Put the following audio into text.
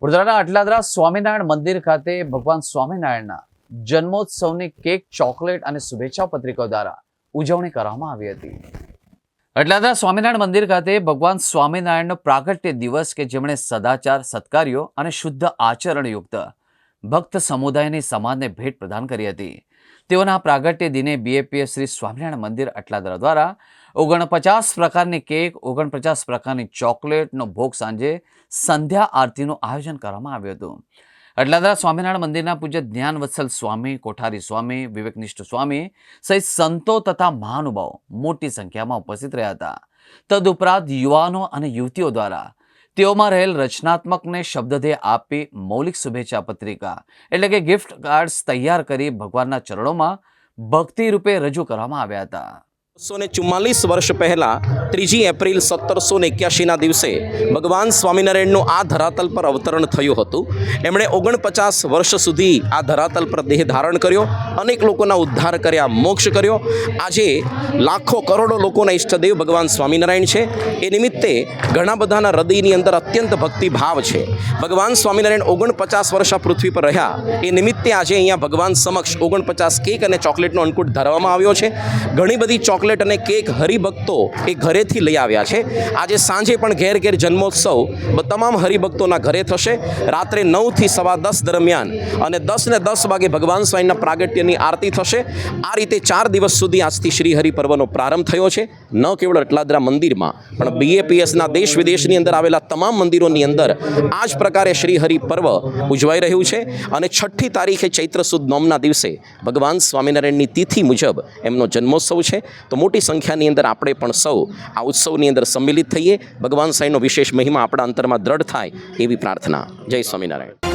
વડોદરાના અટલાદરા સ્વામિનારાયણ મંદિર ખાતે ભગવાન સ્વામિનારાયણના જન્મોત્સવની કેક, ચોકલેટ અને શુભેચ્છા પત્રિકાઓ દ્વારા ઉજવણી કરવામાં આવી હતી। અટલાદરા સ્વામિનારાયણ મંદિર ખાતે ભગવાન સ્વામિનારાયણનો પ્રાગટ્ય દિવસ કે જેમણે સદાચાર, સત્કાર્યો અને શુદ્ધ આચરણયુક્ત ભક્ત સમુદાયની સમાજને ભેટ પ્રદાન કરી હતી। તેઓના પ્રાગટ્ય દિને બીએપીએસ શ્રી સ્વામિનારાયણ મંદિર અટલાદરા દ્વારા 49 પ્રકારની કેક, 49 પ્રકારની ચોકલેટનો ભોગ સાંજે સંધ્યા આરતીનું આયોજન કરવામાં આવ્યું હતું। અટલાદરા સ્વામિનારાયણ મંદિરના પૂજ્ય જ્ઞાનવત્સલ સ્વામી, કોઠારી સ્વામી, વિવેકનિષ્ઠ સ્વામી સહિત સંતો તથા મહાનુભાવો મોટી સંખ્યામાં ઉપસ્થિત રહ્યા હતા। તદુપરાંત યુવાનો અને યુવતીઓ દ્વારા તેઓમાં રહેલ રચનાત્મકને શબ્દધેય આપી મૌલિક શુભેચ્છા પત્રિકા એટલે કે ગિફ્ટ કાર્ડ્સ તૈયાર કરી ભગવાનના ચરણોમાં ભક્તિ રૂપે રજૂ કરવામાં આવ્યા હતા। 244 વર્ષ પહેલાં 3 એપ્રિલ 1781ના દિવસે ભગવાન સ્વામિનારાયણનું આ ધરાતલ પર અવતરણ થયું હતું। એમણે 49 વર્ષ સુધી આ ધરાતલ પર દેહ ધારણ કર્યો, અનેક લોકોના ઉદ્ધાર કર્યા, મોક્ષ કર્યો। આજે લાખો કરોડો લોકોના ઈષ્ટદેવ ભગવાન સ્વામિનારાયણ છે। એ નિમિત્તે ઘણા બધાના હૃદયની અંદર અત્યંત ભક્તિભાવ છે। ભગવાન સ્વામિનારાયણ 49 વર્ષ આ પૃથ્વી પર રહ્યા, એ નિમિત્તે આજે અહીંયા ભગવાન સમક્ષ 49 કેક અને ચોકલેટનો અંકુટ ધરવામાં આવ્યો છે। ઘણી બધી ચોકલેટ અને કેક હરિભક્તો એ ઘરેથી લઈ આવ્યા છે। આજે સાંજે પણ ઘેર ઘેર જન્મોત્સવ તમામ હરિભક્તોના ઘરે થશે। રાત્રે 9 થી 10:15 દરમિયાન અને 10 ને 10 વાગે ભગવાન સ્વામીના પ્રાગટ્યની આરતી થશે। આ રીતે 4 દિવસ સુધી આજથી શ્રી હરિ પર્વનો પ્રારંભ થયો છે। ન કેવળ અટલાદરા મંદિરમાં પણ બીએપીએસના દેશ વિદેશની અંદર આવેલા તમામ મંદિરોની અંદર આ જ પ્રકારે શ્રી હરિ પર્વ ઉજવાઈ રહ્યું છે। અને 6ઠી તારીખે ચૈત્ર સુદ નોમના દિવસે ભગવાન સ્વામિનારાયણની તિથિ મુજબ એમનો જન્મોત્સવ છે। તો મોટી સંખ્યાની અંદર આપણે પણ સૌ આ ઉત્સવની અંદર સંમિલિત થઈએ, ભગવાન સાંઈનો વિશેષ મહિમા આપણા અંતરમાં દ્રઢ થાય એવી પ્રાર્થના। જય સ્વામિનારાયણ।